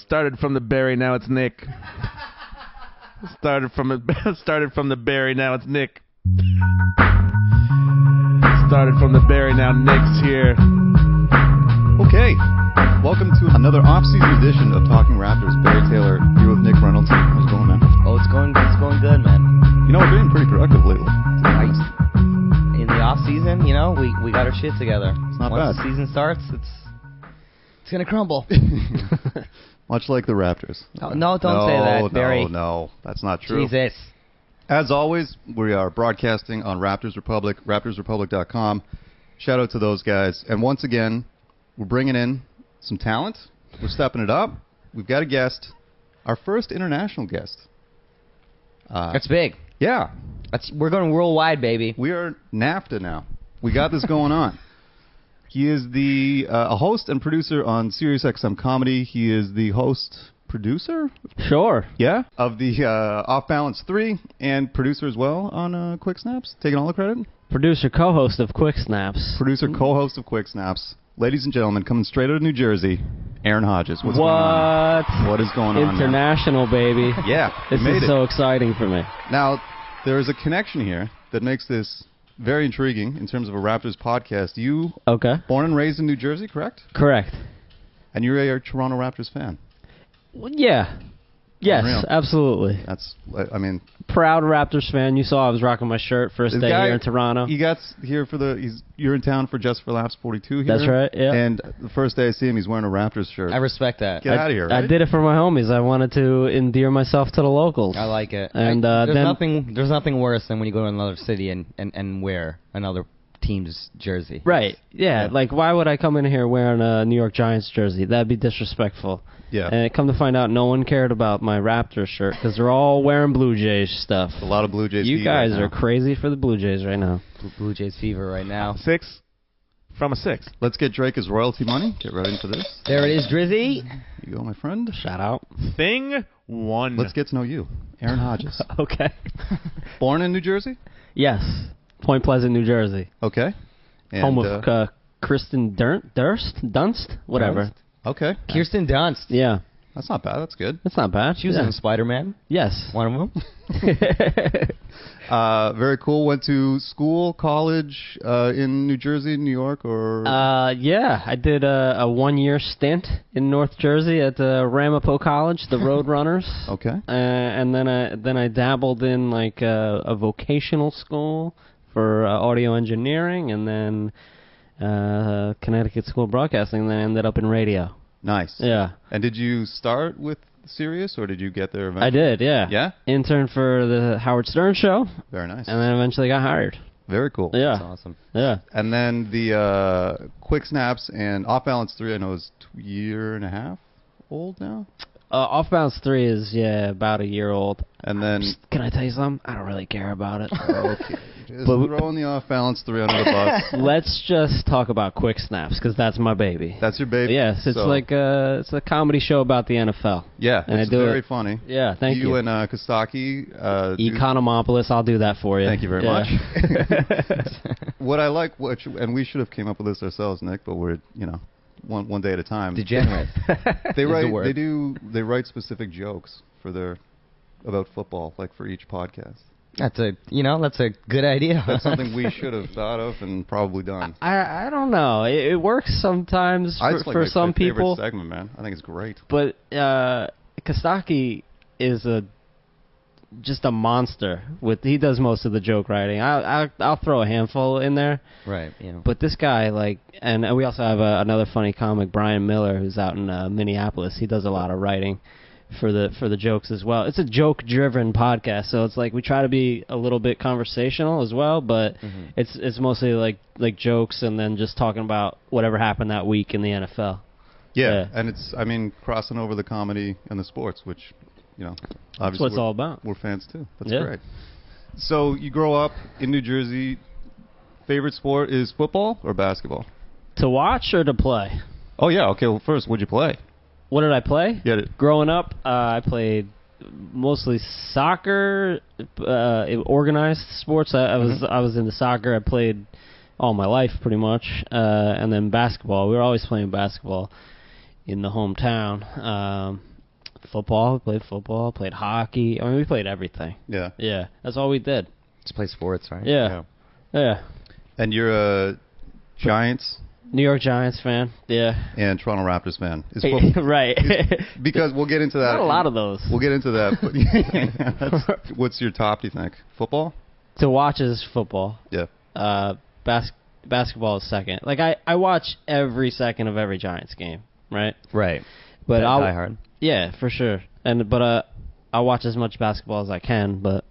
Started from the Barry, now it's Nick. Started from the Barry, now it's Nick. Started from the Barry, now Nick's here. Okay, welcome to another off-season edition of Talking Raptors. Barry Taylor here with Nick Reynolds. How's it going, man? Oh, it's going good, man. You know, we're being pretty productive lately. Nice. In the off-season, you know, we got our shit together. It's not Once bad. the season starts, it's gonna crumble. Much like the Raptors. No, don't say that, Barry. No, that's not true. Jesus. As always, we are broadcasting on Raptors Republic, raptorsrepublic.com. Shout out to those guys. And once again, we're bringing in some talent. We're stepping it up. We've got a guest, our first international guest. That's big. Yeah. We're going worldwide, baby. We are NAFTA now. We got this going on. He is the a host and producer on SiriusXM Comedy. He is the host-producer? Sure. Yeah. Of the Off Balance 3 and producer as well on Quick Snaps. Taking all the credit? Producer, co-host of Quick Snaps. Producer, co-host of Quick Snaps. Ladies and gentlemen, coming straight out of New Jersey, Aaron Hodges. What's going on? What is going on? International, baby. Yeah. This is so exciting for me. Now, there is a connection here that makes this very intriguing in terms of a Raptors podcast. You, born and raised in New Jersey, correct? Correct. And you're a Toronto Raptors fan? Well, yeah. Yes, Unreal. Absolutely. That's, I mean... Proud Raptors fan. You saw I was rocking my shirt first day here in Toronto. He got here for you're in town for Just for Laughs 42 here. That's right, yeah. And the first day I see him, he's wearing a Raptors shirt. I respect that. Get out of here, right? I did it for my homies. I wanted to endear myself to the locals. I like it. And there's nothing worse than when you go to another city and wear another team's jersey. Right. Yeah. Like, why would I come in here wearing a New York Giants jersey? That'd be disrespectful. Yeah. And come to find out, no one cared about my Raptors shirt because they're all wearing Blue Jays stuff. A lot of Blue Jays. You guys right are crazy for the Blue Jays right now. Blue Jays fever right now. 6 from a 6. Let's get Drake his royalty money. Get ready for this. There it is, Drizzy. Here you go, my friend. Shout out. Thing 1. Let's get to know you. Aaron Hodges. Okay. Born in New Jersey? Yes. Point Pleasant, New Jersey. Okay. And, home of Kristen Dunst? Whatever. Dunst? Okay. Kirsten Dunst. Yeah. That's not bad. That's good. That's not bad. She was in Spider-Man. Yes. One of them. Very cool. Went to school, college in New Jersey, New York, or? Yeah. I did a 1-year stint in North Jersey at Ramapo College, the Roadrunners. Okay. And then I dabbled in like a vocational school for audio engineering, and then Connecticut School of Broadcasting, and then I ended up in radio. Nice. Yeah. And did you start with Sirius, or did you get there eventually? I did, yeah. Yeah? Interned for the Howard Stern show. Very nice. And then eventually got hired. Very cool. Yeah. That's awesome. Yeah. And then the Quick Snaps and Off Balance 3, I know, is 1.5 years old now? Off Balance 3 is, about a year old. And then... Can I tell you something? I don't really care about it. Okay. Just throwing the Off Balance 3 under the bus. Let's just talk about Quick Snaps, because that's my baby. That's your baby? Yes, it's it's a comedy show about the NFL. Yeah, and it's very funny. Yeah, thank you. You and Kostaki. Economopoulos, I'll do that for you. Thank you very much. What I like, and we should have came up with this ourselves, Nick, but we're, one day at a time. Degenerate. They write specific jokes about football, like for each podcast. That's a good idea. That's something we should have thought of and probably done. I don't know. It works sometimes for some people. Favorite segment, man. I think it's great. But Kostaki is just a monster. He does most of the joke writing. I'll throw a handful in there. Right. But this guy, and we also have another funny comic, Brian Miller, who's out in Minneapolis. He does a lot of writing for the jokes as well. It's a joke-driven podcast, so it's like we try to be a little bit conversational as well, but it's mostly like jokes and then just talking about whatever happened that week in the NFL. Yeah, and it's crossing over the comedy and the sports, which obviously that's what it's all about. We're fans too. That's great. So you grow up in New Jersey. Favorite sport is football or basketball? To watch or to play? Oh yeah. Okay. Well, first, what'd you play? What did I play? Yeah. Growing up, I played mostly soccer, organized sports. I was into soccer. I played all my life pretty much, and then basketball. We were always playing basketball in the hometown. football. We played football. Played hockey. I mean, we played everything. Yeah. Yeah, that's all we did. Just play sports, right? Yeah. And you're a Giants New York Giants fan. Yeah. and Toronto Raptors fan. Right. Because we'll get into that. Not a lot of those. We'll get into that. But what's your top, do you think? Football? To watch is football. Yeah. Basketball is second. Like I watch every second of every Giants game, right? Right. But Die I'll hard. Yeah, for sure. But I'll watch as much basketball as I can. But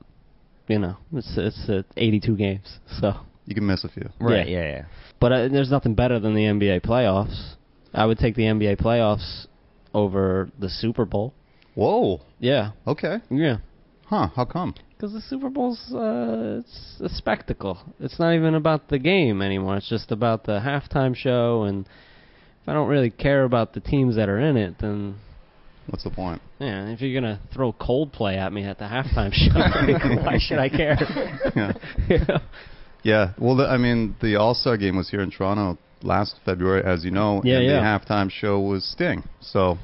it's 82 games, so You can miss a few. Right. Yeah. But there's nothing better than the NBA playoffs. I would take the NBA playoffs over the Super Bowl. Whoa. Yeah. Okay. Yeah. Huh. How come? Because the Super Bowl's it's a spectacle. It's not even about the game anymore. It's just about the halftime show. And if I don't really care about the teams that are in it, then What's the point? yeah, if you're gonna throw Coldplay at me at the halftime show, why should I care? Yeah. Yeah. Well, the All-Star game was here in Toronto last February, as you know. Yeah, and yeah. the halftime show was Sting. So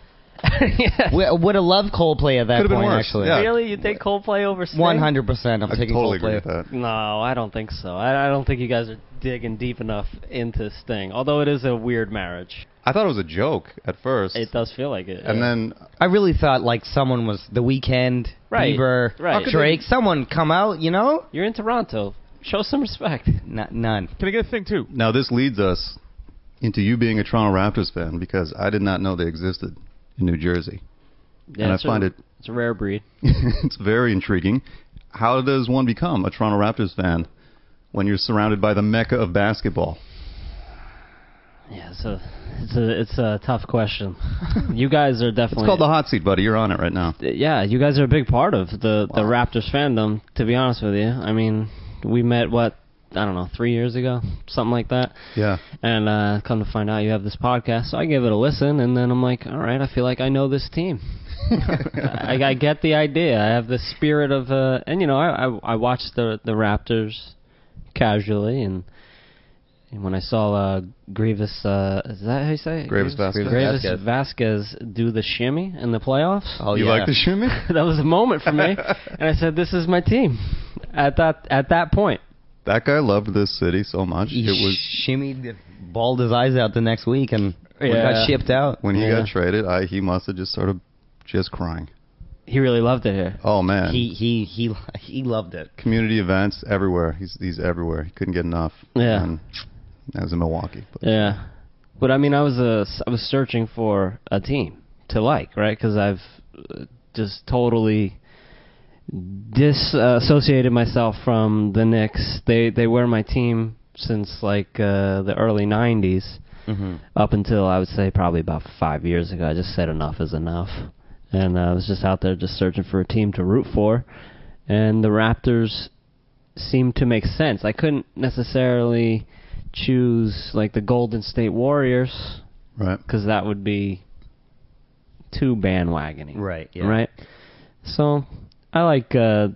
Yeah. Would have loved Coldplay at that Could've been point, worse, actually. yeah. Really, you take Coldplay over Sting? 100%. I'm I taking totally agree Coldplay. with that. No, I don't think so. I don't think you guys are digging deep enough into Sting. Although it is a weird marriage, I thought it was a joke at first. it does feel like it. And yeah. then I really thought like someone was The Weeknd, Right, Bieber, right. How could Drake. Someone come out, You're in Toronto. Show some respect. None. Can I get a thing too? now this leads us into you being a Toronto Raptors fan, because I did not know they existed in New Jersey. Yeah, And I it's find it's a rare breed. it's very intriguing. How does one become a Toronto Raptors fan when you're surrounded by the mecca of basketball? Yeah, it's a tough question. You guys are definitely. It's called the hot seat, buddy. You're on it right now. Yeah, you guys are a big part of the Raptors fandom, to be honest with you. I mean, we met, 3 years ago? Something like that. Yeah. And come to find out you have this podcast, so I gave it a listen, and then I'm like, all right, I feel like I know this team. I get the idea. I have the spirit of, I watched the Raptors casually, and when I saw Grievous, is that how you say it? Grievous Vasquez. Grievous Vasquez do the shimmy in the playoffs. Oh, You yeah. like the shimmy? That was a moment for me, and I said, "This is my team." At that point, That guy loved this city so much. He It was shimmied, balled his eyes out the next week, and Yeah. got shipped out. when he Yeah. got traded. He must have just started just crying. he really loved it here. Oh man, He loved it. community events everywhere. He's everywhere. He couldn't get enough. Yeah. And that was in Milwaukee. But Yeah, but I mean, I was searching for a team to like, right? Because I've just totally disassociated myself from the Knicks. They were my team since like the early '90s, up until I would say probably about 5 years ago. I just said enough is enough, and I was just out there just searching for a team to root for, and the Raptors seemed to make sense. I couldn't necessarily choose like the Golden State Warriors, right. because that would be too bandwagoning. Right, yeah. Right? So I like the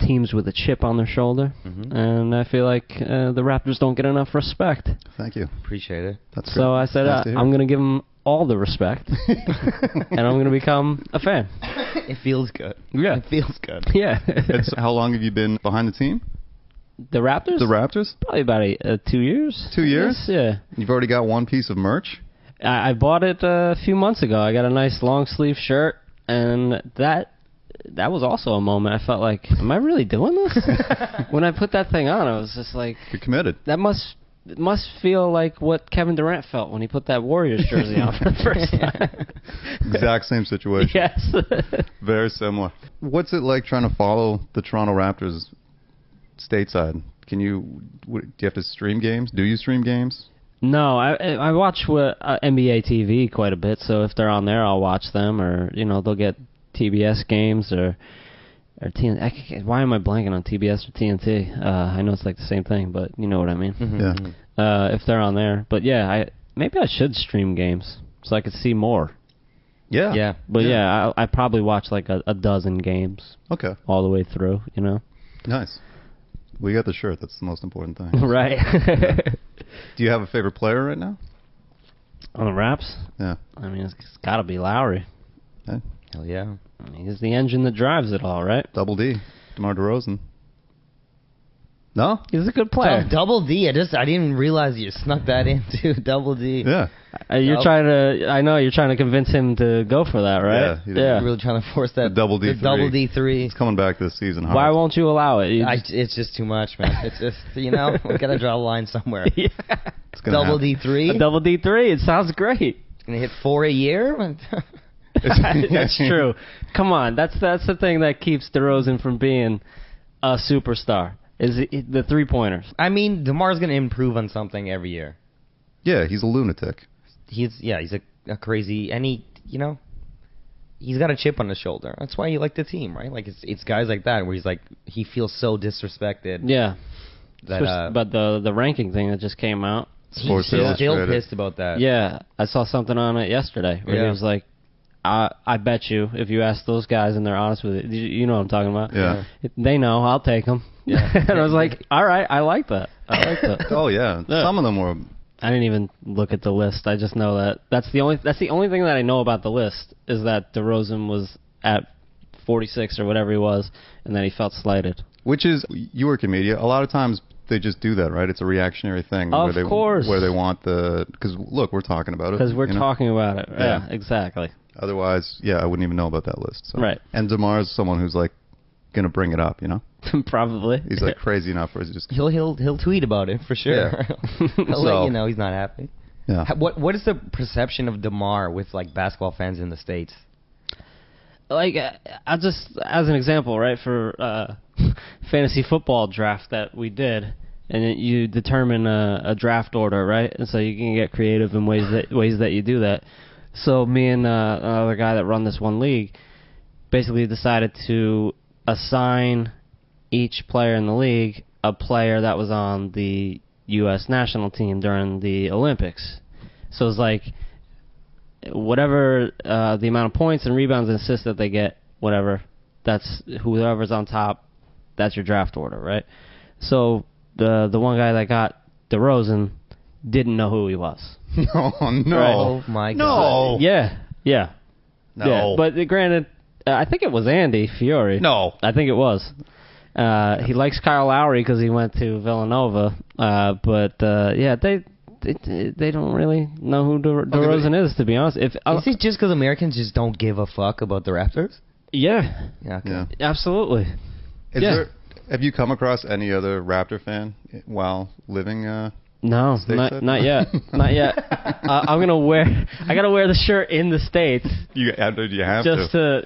teams with a chip on their shoulder, and I feel like the Raptors don't get enough respect. Thank you. Appreciate it. That's So I said Nice to hear. I'm going to give them all the respect, and I'm going to become a fan. It feels good. Yeah. It feels good. Yeah. It's, how long have you been behind the team? The Raptors? The Raptors? Probably about 2 years. 2 years? Yes, yeah. You've already got one piece of merch? I bought it a few months ago. I got a nice long sleeve shirt, and that was also a moment. I felt like, am I really doing this? When I put that thing on, I was just like, You're committed. that must feel like what Kevin Durant felt when he put that Warriors jersey on for the first time. Exact same situation. Yes. Very similar. What's it like trying to follow the Toronto Raptors stateside? Do you have to stream games? Do you stream games? No, I watch NBA TV quite a bit, so if they're on there, I'll watch them, or they'll get TBS games or TNT. Why am I blanking on TBS or TNT? I know it's like the same thing, but you know what I mean. Yeah. If they're on there, but yeah, maybe I should stream games so I could see more. Yeah. Yeah. But yeah, I probably watch like a dozen games Okay. all the way through. Nice. We got the shirt. That's the most important thing. Right. Do you have a favorite player right now? On the Raps, Yeah. I mean, it's got to be Lowry. Hell yeah. He's the engine that drives it all, right? Double D, DeMar DeRozan. No? He's a good player. Double D. I didn't even realize you snuck that in too. Double D. Yeah. You're trying to. I know you're trying to convince him to go for that, right? Yeah. You're really trying to force that The double D3. the double D3. It's coming back this season. Hard. Why won't you allow it? It's just too much, man. It's just we gotta draw a line somewhere. Yeah. It's gonna Double happen. D3. A double D3. It sounds great. Gonna hit 4 a year. That's true. Come on, that's the thing that keeps DeRozan from being a superstar. Is the 3-pointers. I mean, DeMar's gonna improve on something every year. Yeah, he's a lunatic. He's a crazy, and he's got a chip on his shoulder. That's why you like the team, right? Like it's guys like that where he feels so disrespected. Yeah. That But the ranking thing that just came out. he's Sports still Illustrated. pissed about that. Yeah, I saw something on it yesterday where he Yeah. was like, I bet you if you ask those guys and they're honest with it, you know what I'm talking about. Yeah. They know. I'll take them. Yeah. And I was like, all right, I like that. Oh yeah. Yeah. Some of them were. I didn't even look at the list. I just know that that's the only thing that I know about the list is that DeRozan was at 46 or whatever he was, and that he felt slighted. Which is, you work in media. A lot of times they just do that, right? It's a reactionary thing. Of course. Where they want because look, we're talking about it. Because we're you know? talking about it. Yeah. Yeah, exactly. Otherwise, I wouldn't even know about that list. So. Right. And DeMar's someone who's like gonna bring it up, you know? Probably. He's like crazy enough where he's just He'll tweet about it for sure. Yeah. He'll So- let you know he's not happy. yeah. What is the perception of DeMar with like basketball fans in the States? Like, I just, as an example, right, for fantasy football draft that we did, and you determine a draft order, right? And so you can get creative in ways that you do that. So me and another guy that run this one league basically decided to assign each player in the league a player that was on the U.S. national team during the Olympics. So it's like whatever the amount of points and rebounds and assists that they get, whatever, that's whoever's on top, that's your draft order, right? So the one guy that got DeRozan didn't know who he was. No. Right. Oh my No. god. Yeah. No. Yeah. But granted, I think it was Andy Fiore. No. I think it was. He likes Kyle Lowry because he went to Villanova. They don't really know who DeRozan is, to be honest. Is it just because Americans just don't give a fuck about the Raptors? Yeah, Yeah. Okay. Yeah. absolutely. Have you come across any other Raptor fan while living? No, Stateside? not yet. Not yet. I gotta wear the shirt in the States You have just to,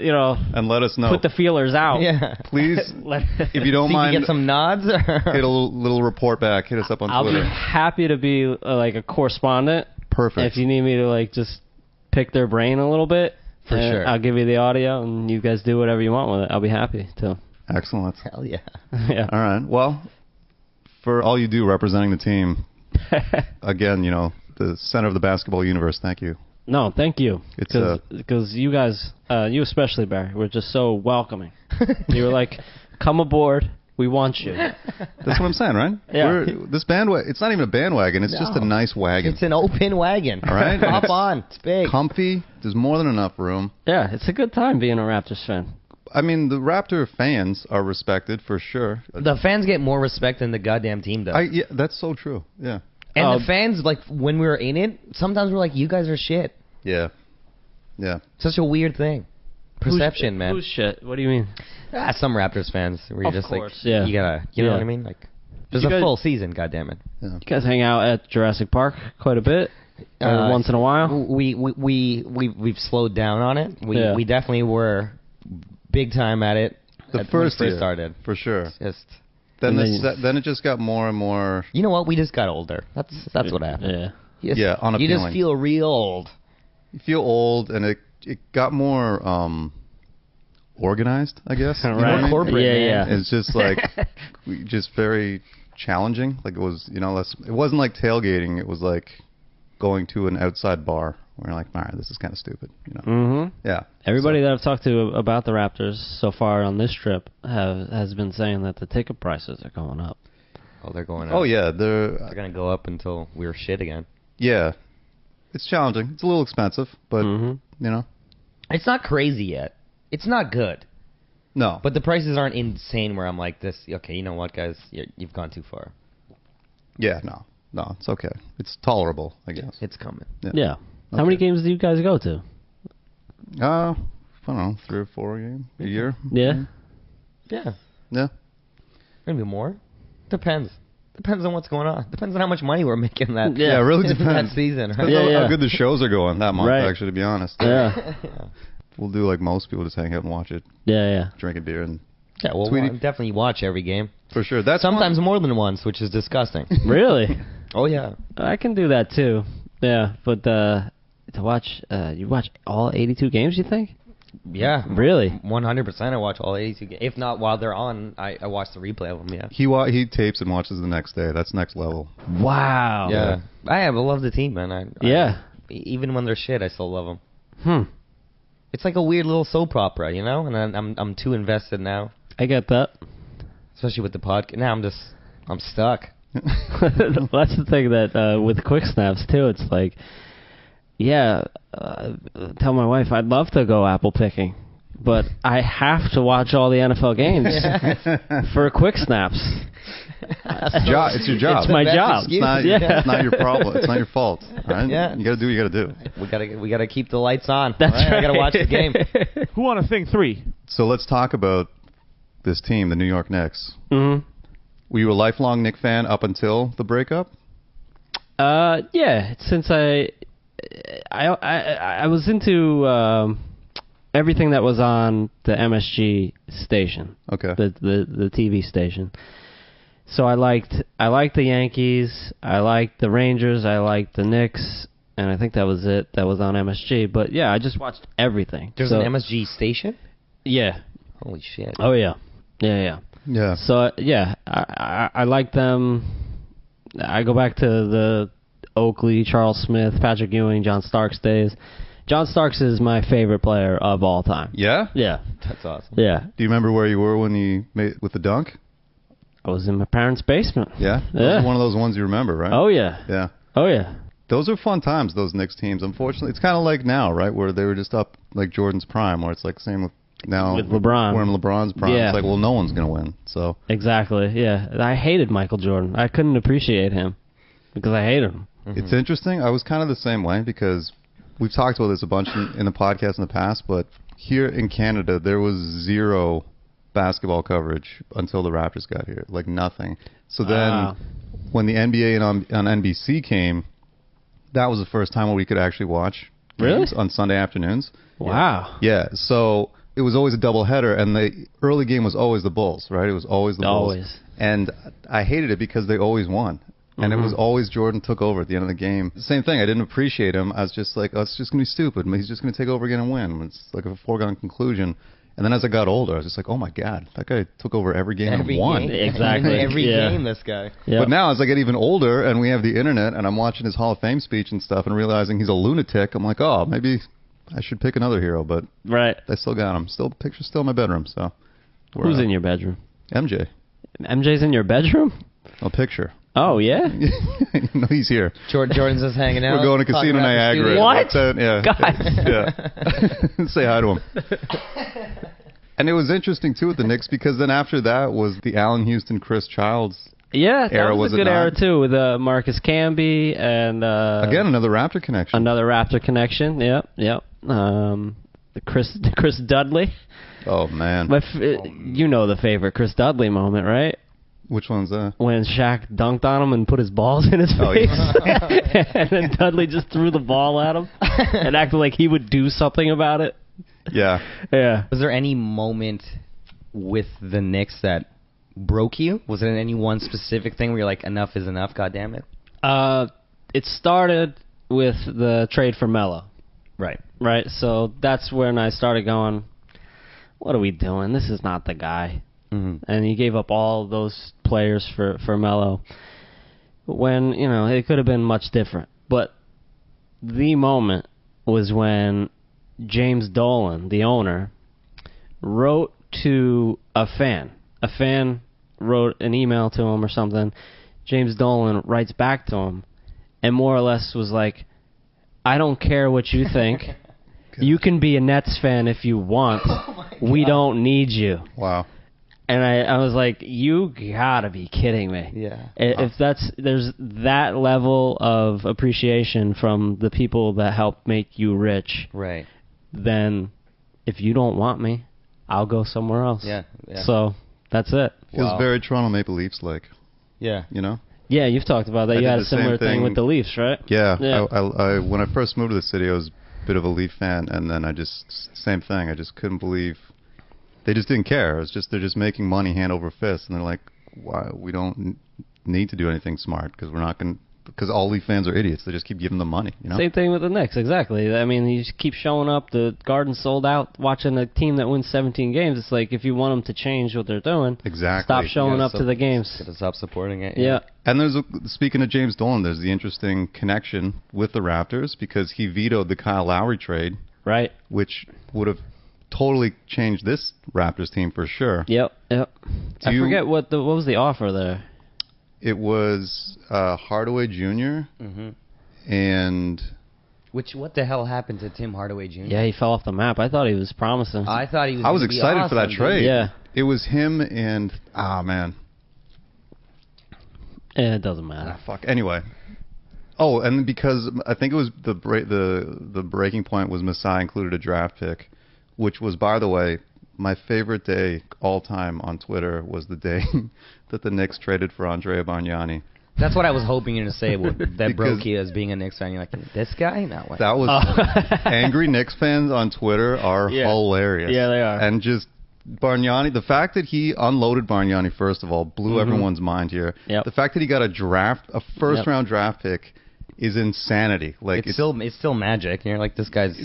and let us know. put the feelers out. Yeah. Please, if you don't So you mind, can get some nods. hit a little report back. Hit us up on I'll Twitter. be happy to be like a correspondent. Perfect. If you need me to like just pick their brain a little bit, For sure. I'll give you the audio and you guys do whatever you want with it. I'll be happy to. Excellent. Hell yeah. Yeah. All right. Well, for all you do representing the team, again, the center of the basketball universe. Thank you. No, thank you. It's, Because you guys, you especially, Barry, were just so welcoming. You were like, come aboard. We want you. That's what I'm saying, right? Yeah. This bandwagon. It's not even a bandwagon. It's just a nice wagon. It's an open wagon. All right. Hop on. It's big. Comfy. There's more than enough room. Yeah, it's a good time being a Raptors fan. I mean, the Raptor fans are respected for sure. The fans get more respect than the goddamn team does. Yeah, that's so true. Yeah. And the fans, like, when we were in it, sometimes we're like, you guys are shit. Yeah. Yeah. Such a weird thing. Perception, man. Who's shit? What do you mean? Some Raptors fans, where you're Of just course, like, yeah. you gotta, you know Yeah. what I mean? Like, there's You a guys- full season, goddammit. You guys hang out at Jurassic Park quite a bit, once in a while. We've slowed down on it. Yeah. We definitely were big time at it. The when it first year, started. for sure. Just, Then And then it just got more and more. you know what? We just got older. That's what happened. Yeah. You just, Yeah, you unappealing. just feel real old. You feel old, and it got more organized, I guess. You know what I mean? corporate, Yeah, man. It's just like just very challenging. Like it was, less. It wasn't like tailgating. It was like going to an outside bar where you're like, all right, this is kind of stupid. Mm-hmm. Yeah. Everybody that I've talked to about the Raptors so far on this trip has been saying that the ticket prices are going up. Oh, they're going up. Oh yeah, They're going to go up until we're shit again. yeah. It's challenging. It's a little expensive, but Mhm. It's not crazy yet. It's not good. No. But the prices aren't insane where I'm like this. Okay, you know what, guys? You've gone too far. Yeah, no, it's okay. It's tolerable, I guess. It's coming. Yeah. How many games do you guys go to? I don't know, 3 or 4 a year. Yeah. Yeah. Yeah. Maybe more. Depends. Depends on what's going on. Depends on how much money we're making that. Yeah, it really depends. that season. Right? Depends on how good the shows are going that month, Right. actually, to be honest. Yeah. We'll do like most people, just hang out and watch it, Yeah. drink a beer, and Yeah, well, Tweety. we'll definitely watch every game. for sure. That's Sometimes more than once, which is disgusting. Really? Oh, yeah. I can do that too. Yeah, but to watch, you watch all 82 games, you think? Yeah. Really? 100% I watch all 82 games. If not while they're on, I watch the replay of them, yeah. He tapes and watches the next day. That's next level. Wow. Yeah. I love the team, man. Yeah. Even when they're shit, I still love them. Hmm. It's like a weird little soap opera, you know? And I'm too invested now, I get that. especially with the podcast. Now I'm stuck. That's the thing that with quick snaps too. It's like, yeah, tell my wife I'd love to go apple picking, but I have to watch all the NFL games for quick snaps. It's your job. It's my Best job. excuse. It's not your problem. It's not your fault. Right? Yeah. You got to do what you got to do. We gotta keep the lights on. That's right? right. I gotta watch the game. Who on a thing 3? So let's talk about this team, the New York Knicks. Mm-hmm. Were you a lifelong Knick fan up until the breakup? Yeah. Since I was into everything that was on the MSG station. Okay. The TV station. So I liked the Yankees, I liked the Rangers, I liked the Knicks, and I think that was it. That was on MSG. But yeah, I just watched everything. There's So- an MSG station? Yeah. Holy shit. Oh yeah. Yeah. Yeah. So yeah, I like them. I go back to the Oakley, Charles Smith, Patrick Ewing, John Starks days. John Starks is my favorite player of all time. Yeah? Yeah. That's awesome. Yeah. Do you remember where you were when you made with the dunk? I was in my parents' basement. Yeah? Those Yeah. are one of those ones you remember, right? Oh yeah. Yeah. Oh yeah. Those are fun times, those Knicks teams. Unfortunately, it's kind of like now, right, where they were just up like Jordan's prime, where it's like same with now. With LeBron. We're in LeBron's prime. Yeah. It's like, well, no one's going to win. So Exactly. Yeah. I hated Michael Jordan. I couldn't appreciate him because I hate him. It's interesting. I was kind of the same way because we've talked about this a bunch in the podcast in the past, but here in Canada, there was zero basketball coverage until the Raptors got here. Like nothing. So then when the NBA on NBC came, that was the first time where we could actually watch games on Sunday afternoons. Wow. Yeah. So it was always a doubleheader, and the early game was always the Bulls, right? It was always the Bulls. Always. And I hated it because they always won. And it was always Jordan took over at the end of the game. Same thing. I didn't appreciate him. I was just like, oh, it's just going to be stupid. He's just going to take over again and win. It's like a foregone conclusion. And then as I got older, I was just like, oh, my God, that guy took over every game and won. Game. Exactly. Every Yeah. game, this guy. Yeah. But now as I get even older and we have the internet and I'm watching his Hall of Fame speech and stuff and realizing he's a lunatic, I'm like, oh, maybe I should pick another hero. But Right. I still got him. Picture's still in my bedroom. So Who's in your bedroom? MJ. MJ's in your bedroom? A picture. Oh yeah. No, he's here. Jordan's just hanging out. We're going to talking Casino about the Niagara. studio. What? That's it, yeah. God. Yeah. Say hi to him. And it was interesting, too, with the Knicks, because then after that was the Allen Houston, Chris Childs. Yeah, that Era, was was a it good era not? too with Marcus Camby and Again, another Raptor connection. another Raptor connection. Yep. The Chris Dudley. Oh, man. You know the favorite Chris Dudley moment, right? Which one's that? When Shaq dunked on him and put his balls in his face, Oh, yeah. and then Dudley just threw the ball at him and acted like he would do something about it. Yeah. Yeah. Was there any moment with the Knicks that broke you? Was it any one specific thing where you're like, enough is enough, goddammit? It started with the trade for Melo. Right. Right, so that's when I started going, what are we doing? This is not the guy. Mm-hmm. And he gave up all those players for Melo. When, it could have been much different. But the moment was when James Dolan, the owner, wrote to a fan. A fan wrote an email to him or something. James Dolan writes back to him and more or less was like, I don't care what you think. You can be a Nets fan if you want. We don't need you. Wow. And I was like, you gotta be kidding me. Yeah. If there's that level of appreciation from the people that help make you rich, Right. then if you don't want me, I'll go somewhere else. Yeah. So that's it. Feels very Toronto Maple Leafs like. Yeah. You know? Yeah, you've talked about that. I You did had a the same similar thing thing with the Leafs, right? Yeah. Yeah. I when I first moved to the city, I was a bit of a Leaf fan, and then same thing. I just couldn't believe they just didn't care. They're just making money hand over fist, and they're like, why we don't need to do anything smart because we're not going. Because all Leaf fans are idiots. They just keep giving them money. You know? Same thing with the Knicks, exactly. I mean, you just keep showing up. The Garden's sold out. Watching a team that wins 17 games, it's like if you want them to change what they're doing, Exactly. stop showing up to the games. Gotta stop supporting it. Yeah. And speaking of James Dolan, there's the interesting connection with the Raptors because he vetoed the Kyle Lowry trade, Right. which would have totally changed this Raptors team for sure. Yep. I forget what was the offer there. It was Hardaway Jr. Mm-hmm. and What the hell happened to Tim Hardaway Jr.? Yeah, he fell off the map. I thought he was promising. I thought he was. I was gonna be excited for that awesome, trade. dude. Yeah. It was him and man. It doesn't matter. Fuck. Anyway. Oh, and because I think it was the breaking point was Masai included a draft pick, which was, by the way, my favorite day all time on Twitter was the day that the Knicks traded for Andrea Bargnani. That's what I was hoping you to say. That Because- broke you as being a Knicks fan. You're like, this guy? No way. That was angry Knicks fans on Twitter are Yeah. hilarious. Yeah, they are. And just Bargnani, the fact that he unloaded Bargnani first of all blew everyone's mind here. Yep. The fact that he got a first round draft pick is insanity. Like it's still magic. And you're like, this guy's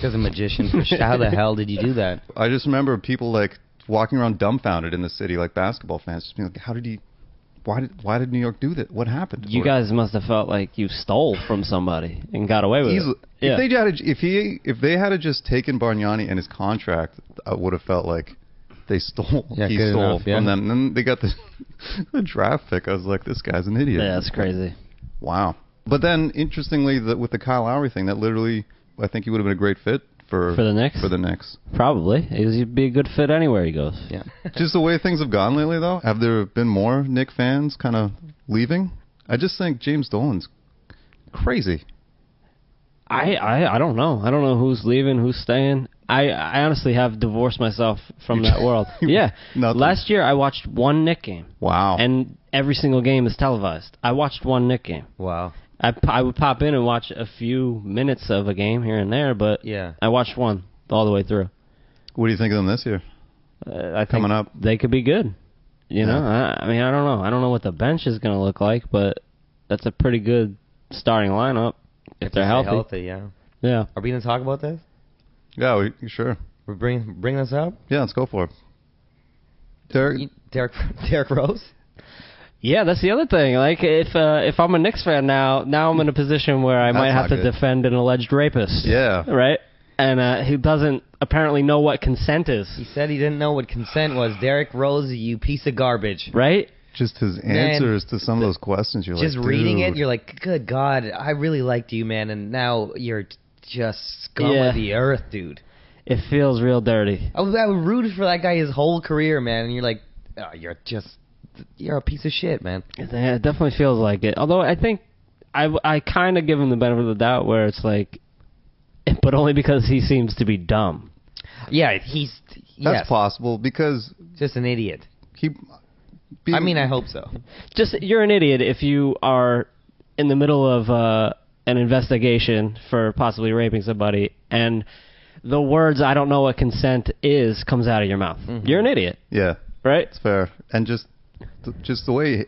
a magician. How the hell did you do that? I just remember people like walking around dumbfounded in the city, like basketball fans, just being like, why did New York do that? What happened? You guys must have felt like you stole from somebody and got away with Easily. it. Yeah. If they had just taken Bargnani and his contract, I would have felt like he stole good enough, from them. And then they got the draft pick. I was like, this guy's an idiot. Yeah, that's crazy. Wow. But then, interestingly, with the Kyle Lowry thing, that literally, I think he would have been a great fit for the Knicks? For the Knicks. Probably. He'd be a good fit anywhere he goes. Yeah. Just the way things have gone lately, though, have there been more Knicks fans kind of leaving? I just think James Dolan's crazy. I don't know. I don't know who's leaving, who's staying. I honestly have divorced myself from that world. Yeah. Nothing. Last year, I watched one Knick game. Wow. And every single game is televised. I watched one Knick game. Wow. I would pop in and watch a few minutes of a game here and there, but Yeah. I watched one all the way through. What do you think of them this year? I think Coming up. they could be good. You know, Yeah. I mean, I don't know. I don't know what the bench is going to look like, but that's a pretty good starting lineup if they're healthy. Yeah. Yeah. Are we gonna talk about this? Yeah, sure. We bring this up. Yeah, let's go for it. Derek Rose. Yeah, that's the other thing. Like, if I'm a Knicks fan now I'm in a position where I That's might have not to good. defend an alleged rapist. Yeah. Right? And who doesn't apparently know what consent is. He said he didn't know what consent was. Derek Rose, you piece of garbage. Right? Just his answers to some of those questions, you're Just like, reading it, dude. you're like, good God, I really liked you, man, and now you're just scum Yeah. of the earth, dude. It feels real dirty. I rooted for that guy his whole career, man, and you're like, oh, you're a piece of shit, man. Yeah, it definitely feels like it. Although I think I kind of give him the benefit of the doubt where it's like, but only because he seems to be dumb. Yeah, That's possible because just an idiot. he. I mean, I hope so. Just, you're an idiot if you are in the middle of an investigation for possibly raping somebody and the words "I don't know what consent is" comes out of your mouth. Mm-hmm. You're an idiot, Yeah, right? it's fair. And just the way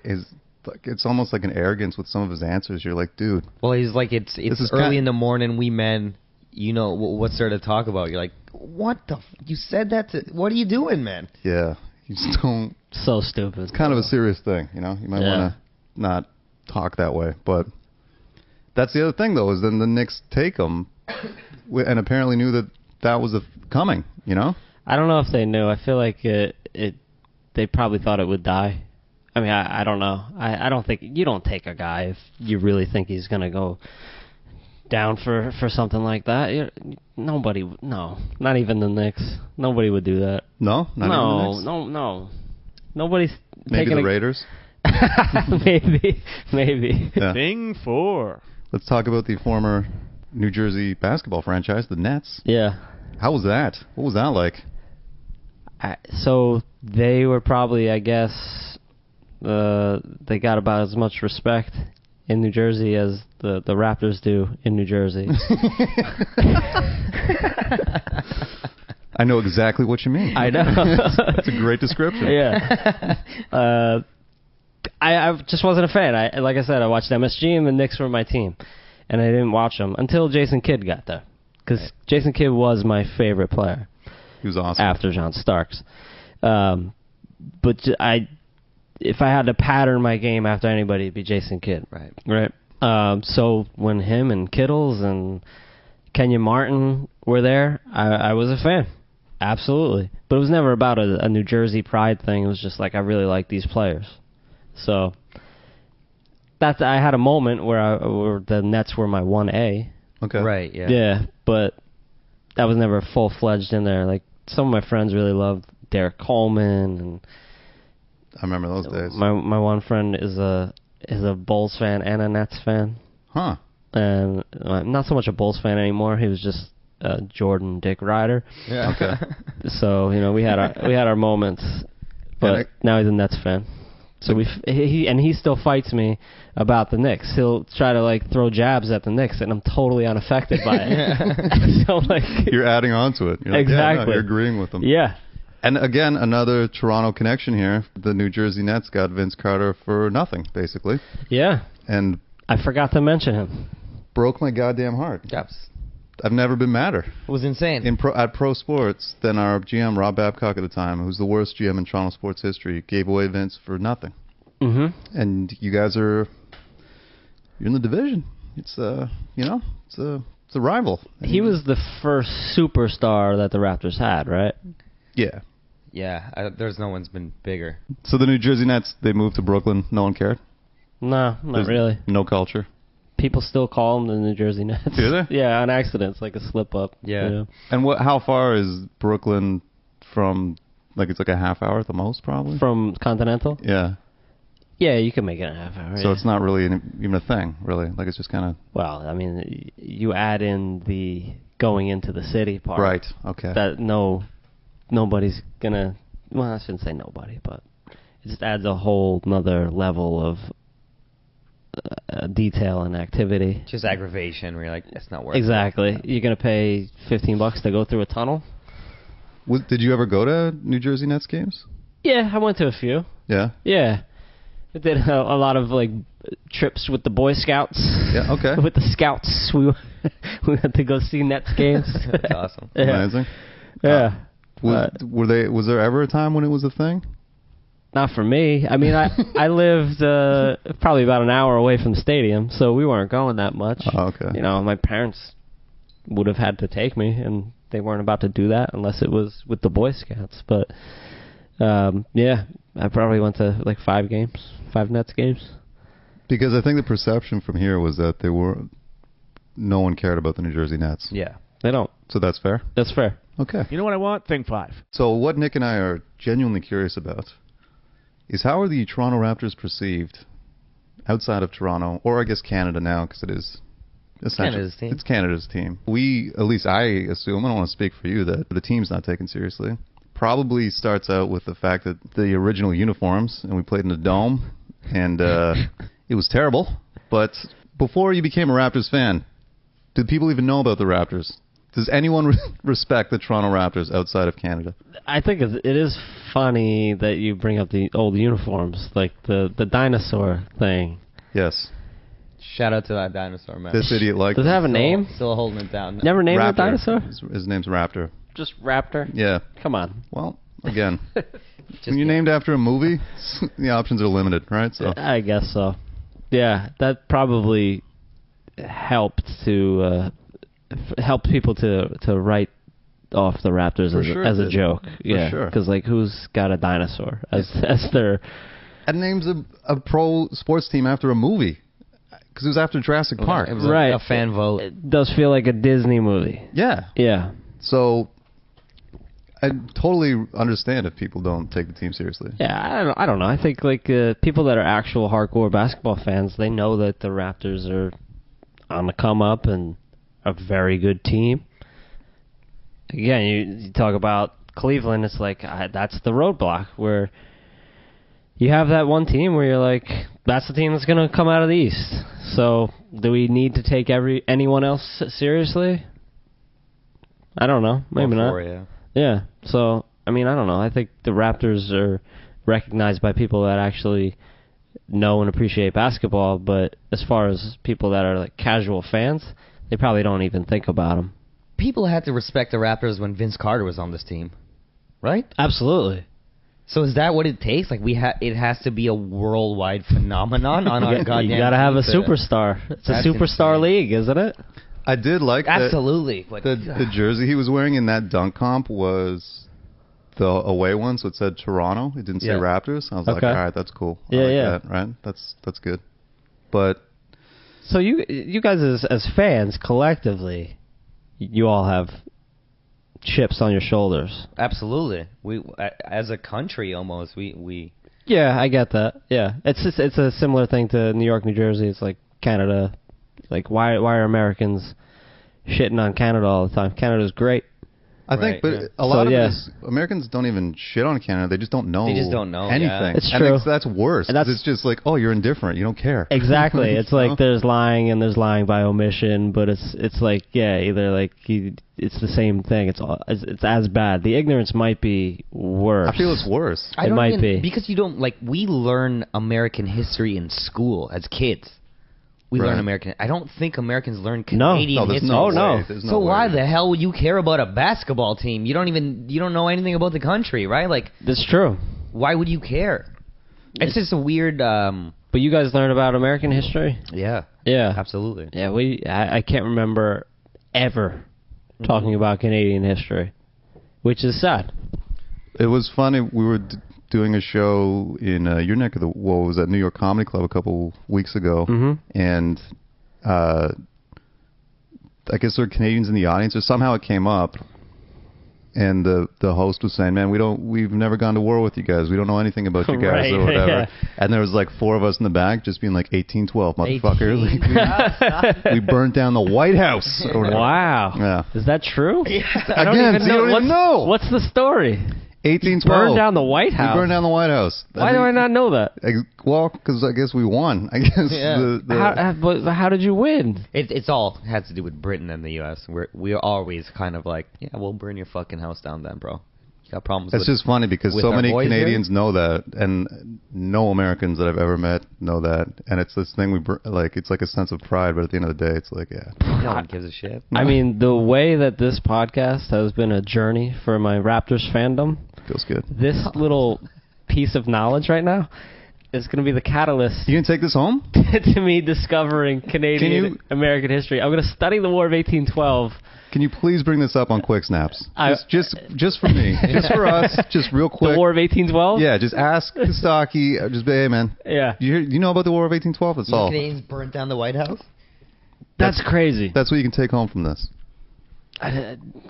it's almost like an arrogance with some of his answers. You're like, dude. Well, he's like, it's is early in the morning. We men, you know, what's there to talk about? You're like, what the? You said that to? What are you doing, man? Yeah, you just don't. So stupid. It's kind of a serious thing, you know. You might Yeah. want to not talk that way, but that's the other thing, though, is then the Knicks take him, and apparently knew that was coming, you know. I don't know if they knew. I feel like they probably thought it would die. I mean, I don't know. I don't think you don't take a guy if you really think he's gonna go down for something like that. Nobody, no, not even the Knicks. Nobody would do that. No, not even the Knicks? No. Nobody's maybe taking the Raiders. maybe. Yeah. Thing 4. Let's talk about the former New Jersey basketball franchise, the Nets. Yeah. How was that? What was that like? So they were probably, I guess, they got about as much respect in New Jersey as the Raptors do in New Jersey. I know exactly what you mean. I know. It's a great description. Yeah. I just wasn't a fan. Like I said, I watched MSG and the Knicks were my team. And I didn't watch them until Jason Kidd got there. Because Jason Kidd was my favorite player. He was awesome. After John Starks. But if I had to pattern my game after anybody, it'd be Jason Kidd. Right. So when him and Kittles and Kenyon Martin were there, I was a fan. Absolutely. But it was never about a New Jersey pride thing. It was just like, I really like these players. So I had a moment where the Nets were my 1A. Okay. Right, yeah. Yeah, but that was never full-fledged in there. Like, some of my friends really loved Derek Coleman, and I remember those days. My one friend is a Bulls fan and a Nets fan. Huh. And not so much a Bulls fan anymore. He was just a Jordan Dick Rider. Yeah. Okay. So, we had our moments, but now he's a Nets fan. So he still fights me about the Knicks. He'll try to throw jabs at the Knicks, and I'm totally unaffected by it. So you're adding on to it. You're exactly. Yeah, no, you're agreeing with them. Yeah. And again, another Toronto connection here. The New Jersey Nets got Vince Carter for nothing, basically. Yeah. And I forgot to mention him. Broke my goddamn heart. Yes. I've never been madder. It was insane. At Pro Sports, then our GM, Rob Babcock at the time, who's the worst GM in Toronto sports history, gave away Vince for nothing. Mm-hmm. And you guys you're in the division. It's it's a rival. He was the first superstar that the Raptors had, right? Yeah. Yeah, there's no one's been bigger. So the New Jersey Nets, they moved to Brooklyn. No one cared? No, not really. No culture. People still call them the New Jersey Nets. Do they? Yeah, on accident. It's like a slip-up. Yeah. And how far is Brooklyn from, it's like a half hour at the most, probably? From Continental? Yeah. Yeah, you can make it a half hour. So it's not really even a thing, really. It's just kind of... Well, I mean, you add in the going into the city part. Right, okay. That nobody's going to... Well, I shouldn't say nobody, but it just adds a whole nother level of detail and activity. Just aggravation where you're like, it's not worth it. Exactly. You're going to pay $15 to go through a tunnel? Did you ever go to New Jersey Nets games? Yeah, I went to a few. Yeah? Yeah. I did a lot of trips with the Boy Scouts. Yeah, okay. With the Scouts, we had to go see Nets games. That's awesome. Yeah. Amazing. Yeah. Was there ever a time when it was a thing? Not for me. I mean, I lived probably about an hour away from the stadium, so we weren't going that much. Oh, okay. My parents would have had to take me, and they weren't about to do that unless it was with the Boy Scouts. But yeah, I probably went to 5 Nets games. Because I think the perception from here was that no one cared about the New Jersey Nets. Yeah, they don't. So that's fair? That's fair. Okay. You know what I want? Thing 5. So what Nick and I are genuinely curious about is how are the Toronto Raptors perceived outside of Toronto, or I guess Canada now, because it is Canada's team. It's Canada's team. At least I assume, I don't want to speak for you, that the team's not taken seriously. Probably starts out with the fact that the original uniforms, and we played in a dome, and it was terrible. But before you became a Raptors fan, did people even know about the Raptors? Does anyone respect the Toronto Raptors outside of Canada? I think it is funny that you bring up the old uniforms, like the dinosaur thing. Yes. Shout out to that dinosaur, man. This idiot liked Does it have a name? Still holding it down. Never named Raptor. a dinosaur? His name's Raptor. Just Raptor? Yeah. Come on. Well, again, when you're named after a movie, the options are limited, right? So I guess so. Yeah, that probably helped to help people to write off the Raptors as a joke. Yeah, sure. Because who's got a dinosaur as their... And names a pro sports team after a movie. because it was after Jurassic Park. It was Right. a fan vote. It does feel like a Disney movie. Yeah. Yeah. So I totally understand if people don't take the team seriously. Yeah, I don't know. I think like people that are actual hardcore basketball fans, they know that the Raptors are on the come up and a very good team. Again, you talk about Cleveland, it's like that's the roadblock where you have that one team where you're like, that's the team that's going to come out of the East. So do we need to take anyone else seriously? I don't know. Maybe not. Yeah. So, I mean, I don't know. I think the Raptors are recognized by people that actually know and appreciate basketball, but as far as people that are like casual fans, they probably don't even think about them. People had to respect the Raptors when Vince Carter was on this team, right? Absolutely. So is that what it takes? Like it has to be a worldwide phenomenon on our goddamn. You gotta have a team superstar. It's a That's superstar insane. league, isn't it? I did like that. Absolutely. Like, The jersey he was wearing in that dunk comp was the away one, so it said Toronto. It didn't say Yeah. Raptors. I was like, Okay. all right, that's cool. I Yeah, like yeah. that, right? That's good. But So you guys as fans collectively, you all have chips on your shoulders. absolutely. We as a country almost we Yeah, I get that. Yeah, it's a similar thing to New York, New Jersey. It's like Canada. Like why are Americans shitting on Canada all the time? Canada's great. I Right, think, but yeah. a lot So, of yeah. it is Americans don't even shit on Canada. They just don't know. They just don't know, anything. yeah. It's And true. that's worse. And that's- It's just like, oh, you're indifferent. You don't care. Exactly. It's You know? like there's lying and there's lying by omission, but it's like either like it's the same thing. It's as bad. The ignorance might be worse. I feel it's worse. I It don't might even, be. because you don't like we learn American history in school as kids. We learn Right. American. I don't think Americans learn No. Canadian No, there's history. no Oh, no. way. There's no So way. why the hell would you care about a basketball team? You don't know anything about the country, right? Like, That's true. why would you care? It's just a weird. But you guys learn about American history? Yeah, Yeah. absolutely. Yeah, I can't remember ever talking about Canadian history, which is sad. It was funny. We were doing a show in your neck of the was at New York Comedy Club a couple weeks ago, Mhm. and I guess there were Canadians in the audience, or somehow it came up, and the host was saying, "Man, we've never gone to war with you guys. We don't know anything about you guys Right, or whatever." yeah. And there was like four of us in the back, just being like, "1812, motherfucker! we burnt down the White House." Or whatever. Wow. Yeah. Is that true? Again, so you don't even know. What's the story? 1812. Burned down the White House. We burned down the White House. Why do I not know that? Well, because I guess we won. I guess Yeah. the How did you win? It's all has to do with Britain and the U.S. We're always kind of like, yeah, we'll burn your fucking house down then, bro. You got problems. It's with just funny because with so our many boys Canadians know that, and no Americans that I've ever met know that, and it's this thing like. It's like a sense of pride, but at the end of the day, it's like, yeah. No one gives a shit. I mean, the way that this podcast has been a journey for my Raptors fandom, Feels good. this little piece of knowledge right now is going to be the catalyst You gonna take this home? to me discovering Canadian American history. I'm going to study the War of 1812. Can you please bring this up on Quick Snaps? I- Just for me, just for us, just real quick. The War of 1812? Yeah, just ask Kostaki. Just be, hey man, Yeah. you know about the War of 1812? That's You all. Canadians burnt down the White House. That's crazy. That's what you can take home from this.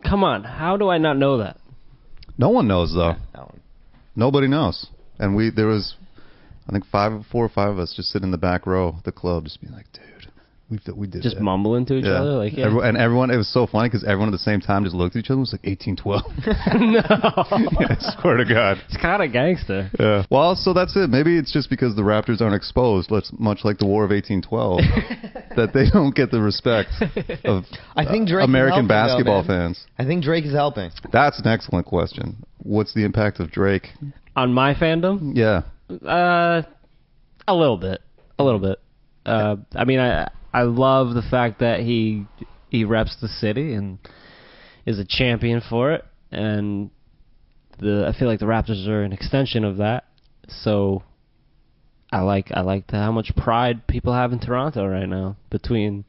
Come on. How do I not know that? No one knows though. No. Nobody knows. And there was, I think 4 or 5 of us just sitting in the back row of the club, just being like, dude, we did Just it. mumbling to each other? Like, yeah. And everyone, it was so funny because everyone at the same time just looked at each other and was like, 1812. No. Yeah, I swear to God. It's kind of gangster. Yeah. Well, so that's it. Maybe it's just because the Raptors aren't exposed, much like the War of 1812, that they don't get the respect of I think Drake is American helping, though, basketball man. fans. I think Drake is helping. That's an excellent question. What's the impact of Drake? On my fandom? Yeah. A little bit. I mean, I love the fact that he reps the city and is a champion for it, and I feel like the Raptors are an extension of that. So I like how much pride people have in Toronto right now. Between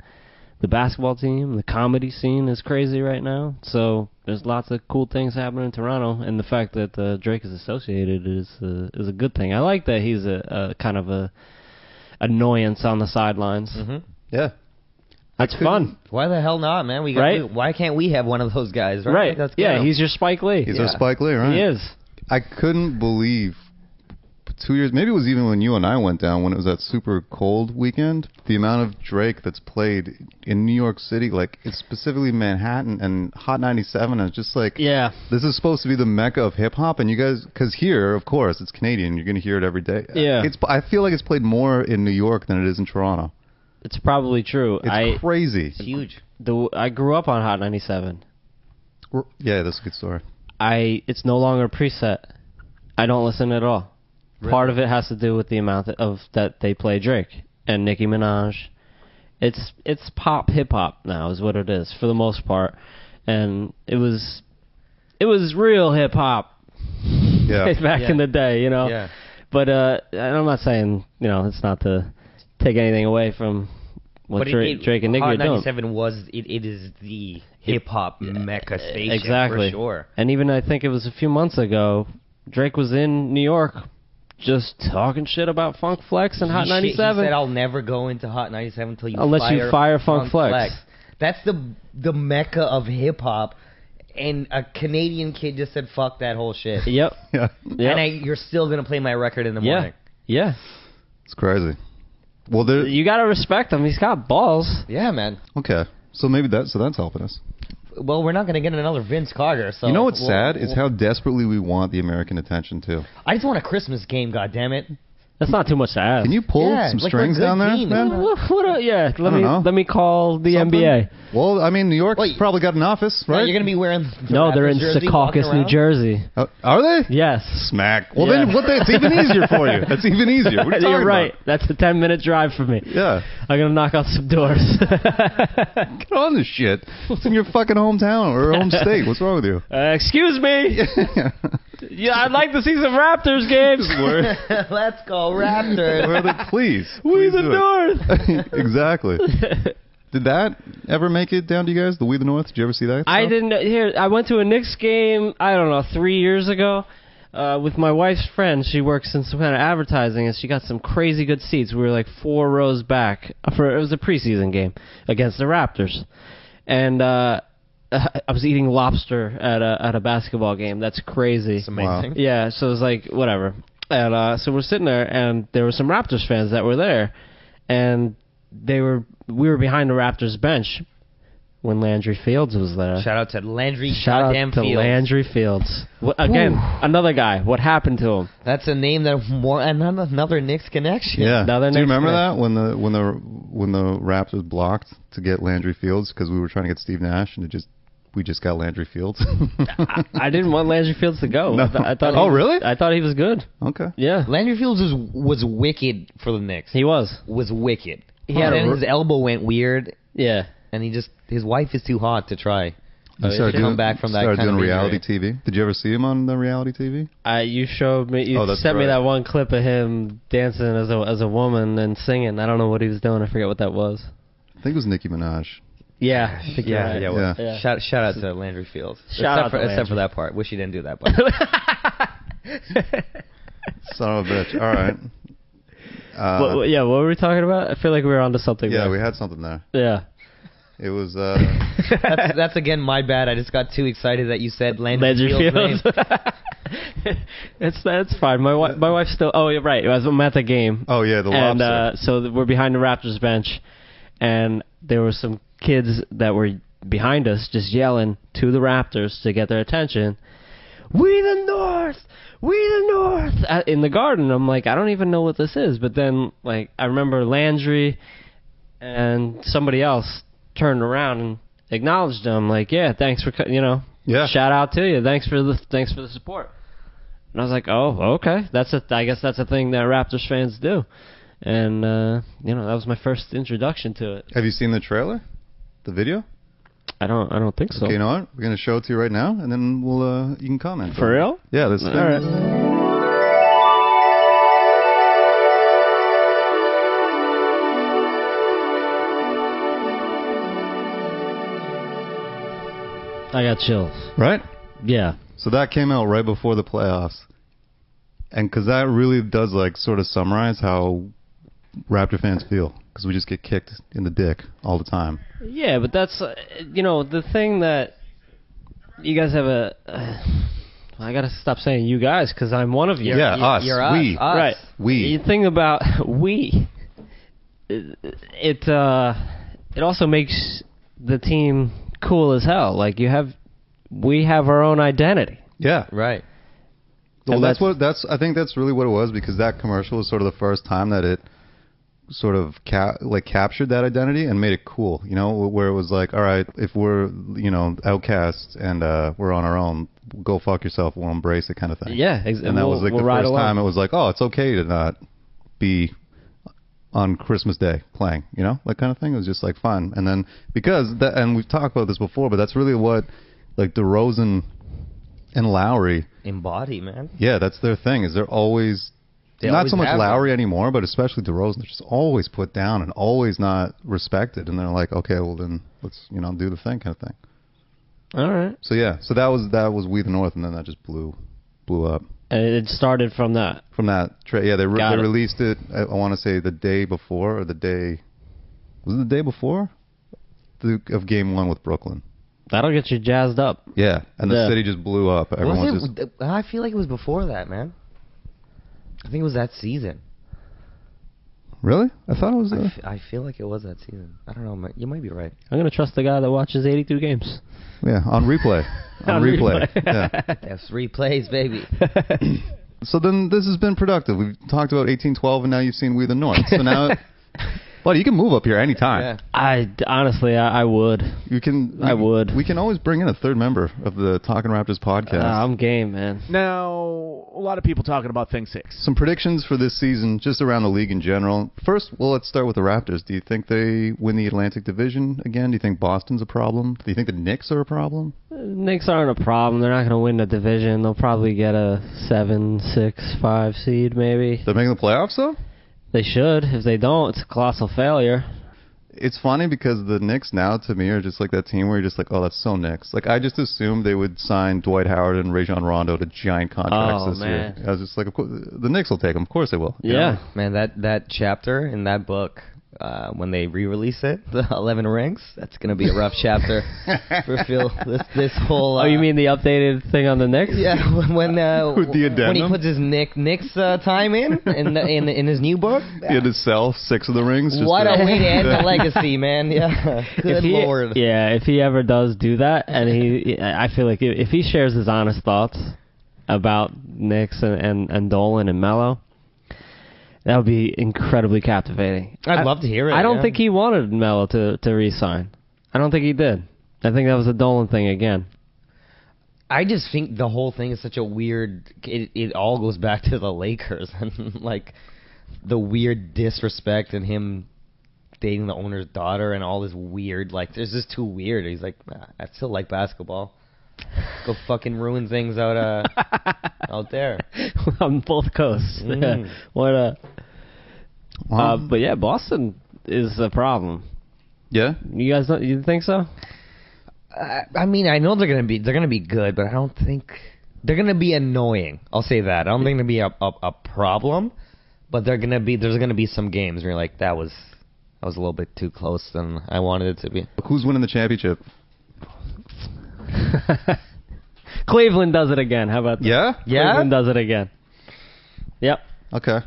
the basketball team, the comedy scene is crazy right now. So there's lots of cool things happening in Toronto, and the fact that Drake is associated is a good thing. I like that he's a kind of a annoyance on the sidelines. Mm-hmm. Yeah. That's fun. Why the hell not, man? Right? Why can't we have one of those guys? Right. Right. Let's Yeah, go. he's your Spike Lee. He's our Spike Lee, right? He is. I couldn't believe 2 years, maybe it was even when you and I went down, when it was that super cold weekend, the amount of Drake that's played in New York City, like it's specifically Manhattan and Hot 97, and it's just like, Yeah. this is supposed to be the mecca of hip hop, and you guys, because here, of course, it's Canadian, you're going to hear it every day. Yeah. I feel like it's played more in New York than it is in Toronto. It's probably true. It's crazy. It's huge. I grew up on Hot 97. Yeah, that's a good story. It's no longer preset. I don't listen at all. Really? Part of it has to do with the amount of that they play Drake and Nicki Minaj. It's pop hip hop now is what it is for the most part, and it was real hip hop Yeah. back in the day, you know. Yeah. But I'm not saying, you know, it's not to take anything away from what Drake and Nicki Hot are doing. 97 it is the hip hop mecca station Exactly. for sure. And even I think it was a few months ago, Drake was in New York just talking shit about Funk Flex and Hot 97. He said, "I'll never go into Hot 97 until you Unless you fire Funk Flex." That's the mecca of hip hop, and a Canadian kid just said, "Fuck that whole shit." Yep. Yeah. Yep. And you're still gonna play my record in the morning. Yeah. It's crazy. Well, there. You gotta respect him. He's got balls. Yeah, man. Okay. So maybe that's helping us. Well, we're not gonna get another Vince Carter. So You know what's sad is how desperately we want the American attention too. I just want a Christmas game. God damn it! That's not too much to ask. Can you pull Yeah, some like strings we're a down good there, team. man? Let me call the Something? NBA. Well, I mean, New York's Wait. probably got an office, Now right? you're gonna be wearing the No, they're in Raptors jersey, walking Secaucus, New around? Jersey. Are they? Yes. Smack. Well, Yeah. then it's even easier for you. That's even easier. What are you You're talking right. about? That's a 10-minute drive for me. Yeah. I'm gonna knock on some doors. Get on this shit. It's in your fucking hometown or home state. What's wrong with you? Excuse me. Yeah, I'd like to see some Raptors games. Let's go Raptors. Where are they? Please. We Please the do it. North. Exactly. Did that ever make it down to you guys? The We the North? Did you ever see that? I stuff? didn't hear. I went to a Knicks game. I don't know, 3 years ago, with my wife's friend. She works in some kind of advertising, and she got some crazy good seats. We were like 4 rows back. It was a preseason game against the Raptors, and I was eating lobster at a basketball game. That's crazy. It's amazing. Wow. Yeah, so it was like whatever. And so we're sitting there, and there were some Raptors fans that were there, and we were behind the Raptors bench when Landry Fields was there. Shout out to Landry Shout goddamn out to Fields. Landry Fields. Again, another guy. What happened to him? That's a name that another Knicks connection. Yeah. Another Do you Knicks remember connection. that when the Raptors blocked to get Landry Fields because we were trying to get Steve Nash and we just got Landry Fields? I didn't want Landry Fields to go. No. I thought. Oh, really? I thought he was good. Okay. Yeah, Landry Fields was wicked for the Knicks. he was. Was wicked. He had And a- his elbow went weird, Yeah. and his wife is too hot to try. You started come back from that started kind doing of reality injury. TV. Did you ever see him on the reality TV? You showed me. You Oh, that's sent me right. that one clip of him dancing as a woman and singing. I don't know what he was doing. I forget what that was. I think it was Nicki Minaj. Yeah. I think you're right. Yeah. Yeah. Shout out to Landry Fields. Shout out to except for Landry. that part. Wish he didn't do that part. Son of a bitch. All right. What were we talking about? I feel like we were onto something. Yeah, there. we had something there. Yeah. It was. that's again my bad. I just got too excited that you said Landry Fields' Fields. name. That's fine. My wife still. Oh, you're right. I'm at the game. Oh yeah, the And lobster. so we're behind the Raptors bench, and there were some kids that were behind us just yelling to the Raptors to get their attention. We the North! We the North! In the garden. I'm like, I don't even know what this is. But then, like, I remember Landry and somebody else turned around and acknowledged them. Like, yeah, thanks for, Yeah. shout out to you. Thanks for the support. And I was like, oh, okay. I guess that's a thing that Raptors fans do. And, that was my first introduction to it. Have you seen the trailer? The video? I don't think so. Okay, you know what? We're gonna show it to you right now, and then you can comment. For real? Yeah. This. All right. I got chills. Right. Yeah. So that came out right before the playoffs, and because that really does like sort of summarize how Raptor fans feel. because we just get kicked in the dick all the time. Yeah, but that's the thing that you guys have I gotta stop saying you guys because I'm one of you. Yeah, us. You're We. us. Right. We. The thing about we, it also makes the team cool as hell. Like we have our own identity. Yeah. Right. Well, And I think that's really what it was, because that commercial was sort of the first time that it sort of captured that identity and made it cool, where it was like, all right, if we're, outcasts and we're on our own, go fuck yourself, we'll embrace it kind of thing. Yeah, and that was like the first time it was like, oh, it's okay to not be on Christmas Day playing, that kind of thing. It was just like fun. And then and we've talked about this before, but that's really what like DeRozan and Lowry embody, man. Yeah, that's their thing. They're always not so much Lowry anymore, but especially DeRozan. They're just always put down and always not respected. And they're like, okay, well then let's do the thing, kind of thing. All right. So yeah, so that was We the North, and then that just blew up. And it started from that. From that trade, yeah. They released it. I want to say the day before, or the day before of Game 1 with Brooklyn. That'll get you jazzed up. Yeah, and the city just blew up. I feel like it was before that, man. I think it was that season. Really? I thought it was. I feel like it was that season. I don't know. You might be right. I'm gonna trust the guy that watches 82 games. Yeah, on replay. on replay. Yeah. That's replays, baby. So then this has been productive. We've talked about 1812, and now you've seen We the North. So now. Well, you can move up here anytime. Yeah. I would. I would. We can always bring in a third member of the Talking Raptors podcast. I'm game, man. Now, a lot of people talking about Thing 6. Some predictions for this season, just around the league in general. First, let's start with the Raptors. Do you think they win the Atlantic Division again? Do you think Boston's a problem? Do you think the Knicks are a problem? Knicks aren't a problem. They're not going to win the division. They'll probably get a 7, 6, 5 seed, maybe. They're making the playoffs, though? They should. If they don't, it's a colossal failure. It's funny because the Knicks now, to me, are just like that team where you're just like, oh, that's so Knicks. Like, I just assumed they would sign Dwight Howard and Rajon Rondo to giant contracts this year. I was just like, of course, the Knicks will take them. Of course they will. Yeah. Man, that chapter in that book, when they re-release it, the 11 Rings, that's going to be a rough chapter for Phil. This whole... oh, you mean the updated thing on the Knicks? Yeah, when the addendum? when he puts his Knicks time in his new book. He had to sell 6 of the rings. What a way to end the legacy, man. Yeah, good Lord. Yeah, if he ever does do that, and I feel like if he shares his honest thoughts about Knicks and Dolan and Melo, that would be incredibly captivating. I'd love to hear it. I don't think he wanted Melo to re-sign. I don't think he did. I think that was a Dolan thing again. I just think the whole thing is such a weird... It all goes back to the Lakers and, like, the weird disrespect and him dating the owner's daughter and all this weird... Like, it's just too weird. He's like, I still like basketball. Go fucking ruin things out there on both coasts. What but yeah, Boston is a problem. Yeah, you think so? I mean, I know they're gonna be good, but I don't think they're gonna be annoying. I'll say that. I don't think they're gonna be a problem, but there's gonna be some games where you're like, that was a little bit too close than I wanted it to be. Who's winning the championship? Cleveland does it again. How about that? Yeah? Cleveland does it again. Yep. Okay.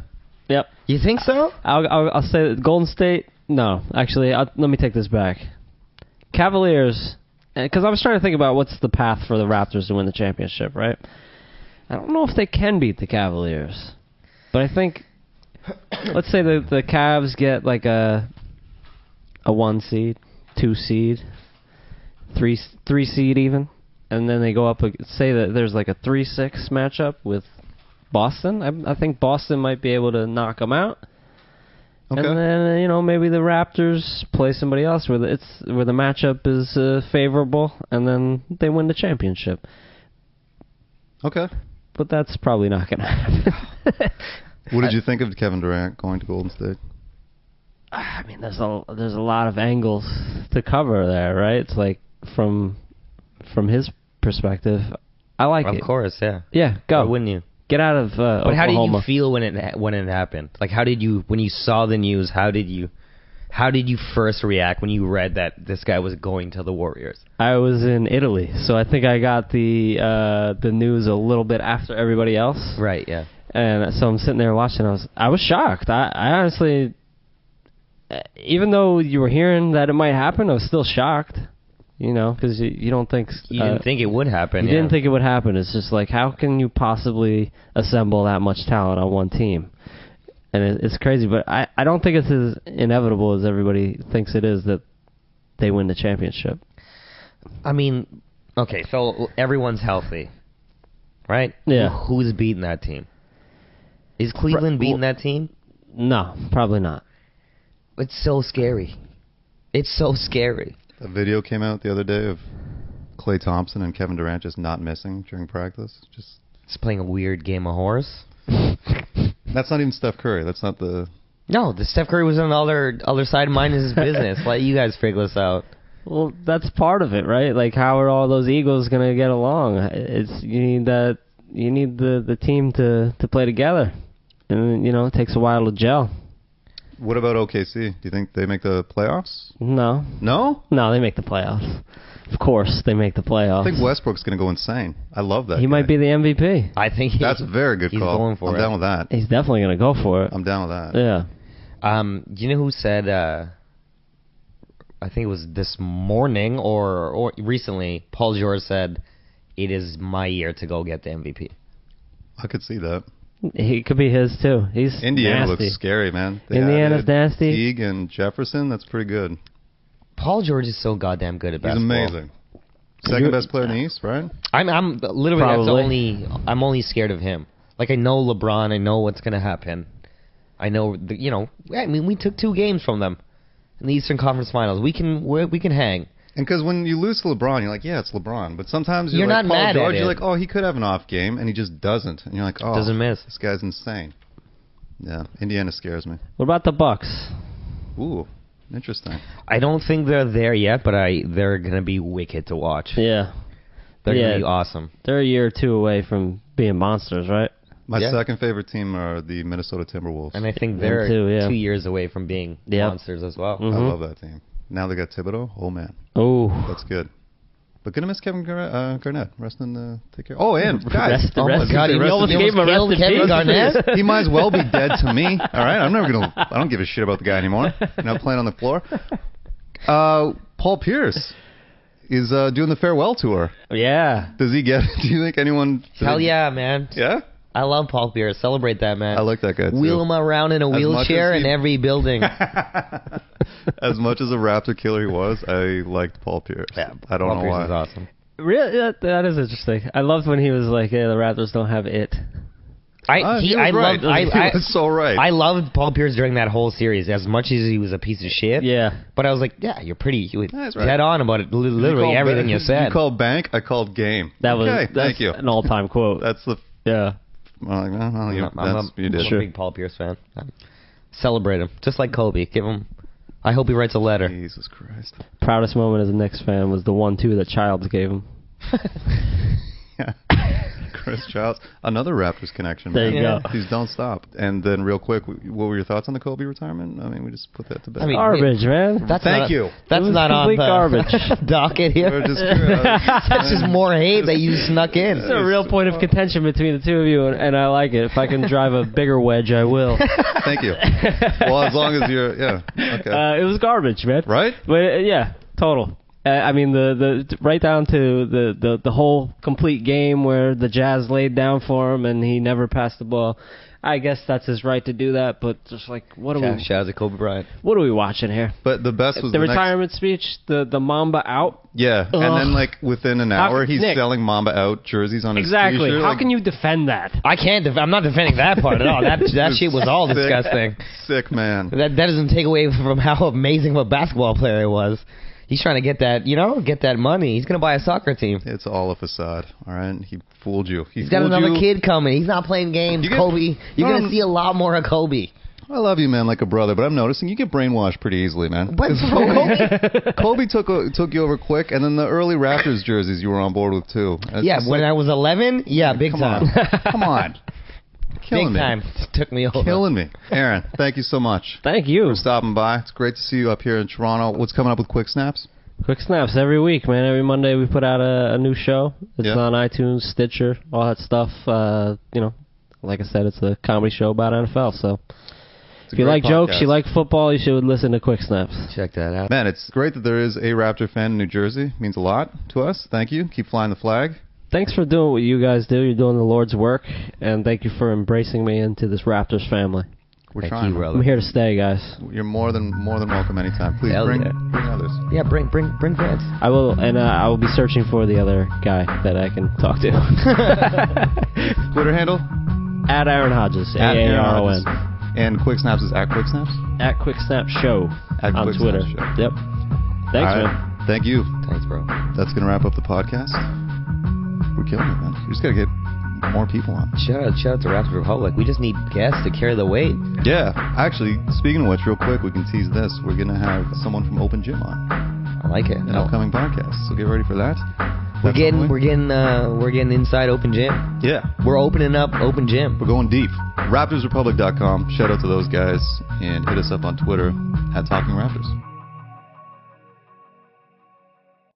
Yep. You think so? I'll say that Golden State. No, actually, let me take this back. Cavaliers, because I was trying to think about what's the path for the Raptors to win the championship, right? I don't know if they can beat the Cavaliers, but I think, let's say the Cavs get like a 1 seed, 2 seed, 3 seed even, and then they go up, say that there's like a 3-6 matchup with Boston. I think Boston might be able to knock them out. Okay. And then maybe the Raptors play somebody else where the matchup is favorable, and then they win the championship. Okay. But that's probably not going to happen. What did you think of Kevin Durant going to Golden State? I mean, there's a lot of angles to cover there, right? It's like from his perspective, I like it. Of course, yeah. Yeah, go. Why wouldn't you? Get out of Oklahoma. But how did you feel when it happened? Like, when you saw the news? How did you How did you first react when you read that this guy was going to the Warriors? I was in Italy, so I think I got the news a little bit after everybody else. Right, yeah. And so I'm sitting there watching. I was shocked. I honestly, even though you were hearing that it might happen, I was still shocked. You know, because you don't think... You didn't think it would happen. You didn't think it would happen. It's just like, how can you possibly assemble that much talent on one team? And it's crazy, but I don't think it's as inevitable as everybody thinks it is that they win the championship. I mean, okay, so everyone's healthy, right? Yeah. Who's beating that team? Is Cleveland beating that team? No, probably not. It's so scary. It's so scary. A video came out the other day of Klay Thompson and Kevin Durant just not missing during practice. Just playing a weird game of horse. That's not even Steph Curry. That's not the... No, the Steph Curry was on the other side, minding his business. Let you guys figure this out. Well, that's part of it, right? Like, how are all those Eagles going to get along? You need the team to play together, and it takes a while to gel. What about OKC? Do you think they make the playoffs? No, they make the playoffs. Of course, they make the playoffs. I think Westbrook's going to go insane. I love that. He might be the MVP. I think that's a very good he's call. Going for I'm down with that. He's definitely going to go for it. I'm down with that. Yeah. Do you know who said? I think it was this morning or recently. Paul George said, "It is my year to go get the MVP." I could see that. He could be his too. He's Indiana nasty. looks scary, man. Indiana's nasty. Teague and Jefferson, that's pretty good. Paul George is so goddamn good at basketball. He's amazing. Second best player in the East, right? I'm literally Probably. I'm only scared of him. Like, I know LeBron, I know what's gonna happen. I know we took 2 games from them in the Eastern Conference Finals. We can hang. And because when you lose to LeBron, you're like, yeah, it's LeBron. But sometimes you're not like, Paul mad George, at it. you're like, oh, he could have an off game, and he just doesn't. And you're like, oh, Doesn't miss. This guy's insane. Yeah, Indiana scares me. What about the Bucks? Ooh, interesting. I don't think they're there yet, but they're gonna be wicked to watch. Yeah. They're gonna be awesome. They're a year or 2 away from being monsters, right? My second favorite team are the Minnesota Timberwolves. And I think they're too, yeah. 2 years away from being monsters as well. I love that team. Now they got Thibodeau. Oh, man. Oh. That's good. But gonna miss Kevin Garnett. Resting take care. Oh, and guys. Rest Oh, my God. you almost gave him a killed rest in Kevin peace. Garnett? He might as well be dead to me. All right, I don't give a shit about the guy anymore. You're not playing on the floor. Paul Pierce is doing the farewell tour. Yeah. Does he get it? Do you think anyone... Hell yeah, man. Yeah? I love Paul Pierce. Celebrate that, man. I like that guy, too. Wheel him around in a wheelchair in every building. As much as a Raptor killer he was, I liked Paul Pierce. Yeah, I don't Paul know Pierce why. is awesome. Really? That is interesting. I loved when he was like, the Raptors don't have it. He was so right. I loved Paul Pierce during that whole series, as much as he was a piece of shit. Yeah. But I was like, yeah, you're pretty That's right. dead on about it, literally everything you said. You called bank, I called game. That's thank you. an all-time quote. That's the... Yeah. Well, you I'm did. a big Paul Pierce fan. Celebrate him, just like Kobe. Give him. I hope he writes a letter. Jesus Christ. Proudest moment as a Knicks fan was the 1-2 that Childs gave him. Yeah. Chris Childs. Another Raptors connection. There you go. Please don't stop. And then real quick, what were your thoughts on the Kobe retirement? I mean, we just put that to bed. I mean, Garbage, man. Thank you. That's It was not on complete the garbage. docket here. We're just That's just more hate that you snuck in. It's a real point of contention between the two of you, and I like it. If I can drive a bigger wedge, I will. Thank you. Well, as long as you're, okay. It was garbage, man. Right? But yeah, total. I mean, the right down to the whole complete game where the Jazz laid down for him and he never passed the ball. I guess that's his right to do that, but just like, what are we watching here? But the best was the retirement speech, the Mamba out. Yeah, Ugh. and then like within an hour, he's Nick. selling Mamba out jerseys on his Exactly. t-shirt. How can you defend that? I can't. I'm not defending that part at all. That shit was all Sick. disgusting. Sick man. That doesn't take away from how amazing of a basketball player he was. He's trying to get that money. He's going to buy a soccer team. It's all a facade, all right? He fooled you. He's got another kid coming. He's not playing games. Kobe. You're going to see a lot more of Kobe. I love you, man, like a brother, but I'm noticing you get brainwashed pretty easily, man. But Kobe took you over quick, and then the early Raptors jerseys you were on board with, too. Yeah, when I was 11, big come time. On. Come on. Killing Big me. time. Took me over. Killing me. Aaron, thank you so much Thank you. for stopping by. It's great to see you up here in Toronto. What's coming up with Quick Snaps? Quick Snaps every week, man. Every Monday we put out a new show. It's on iTunes, Stitcher, all that stuff. Like I said, it's a comedy show about NFL. So if you like jokes, you like football, you should listen to Quick Snaps. Check that out. Man, it's great that there is a Raptor fan in New Jersey. It means a lot to us. Thank you. Keep flying the flag. Thanks for doing what you guys do. You're doing the Lord's work, and thank you for embracing me into this Raptors family. We're Thank trying. you, brother. I'm here to stay, guys. You're more than welcome anytime. Please bring others. Yeah, bring friends. I will, and I will be searching for the other guy that I can talk to. Twitter handle? At Aaron Hodges. At Aaron AARON. Hodges. And Quick Snaps is at Quick Snaps? At Quick Snap Show At on Quick Twitter. Snaps Show. Yep. Thanks, All right. man. Thank you. Thanks, bro. That's going to wrap up the podcast. We're killing it, man. We just got to get more people on. Shout out to Raptors Republic. We just need guests to carry the weight. Yeah. Actually, speaking of which, real quick, we can tease this. We're going to have someone from Open Gym on I like it. an upcoming podcast. So get ready for that. We're getting inside Open Gym. Yeah. We're opening up Open Gym. We're going deep. RaptorsRepublic.com. Shout out to those guys. And hit us up on Twitter at Talking Raptors.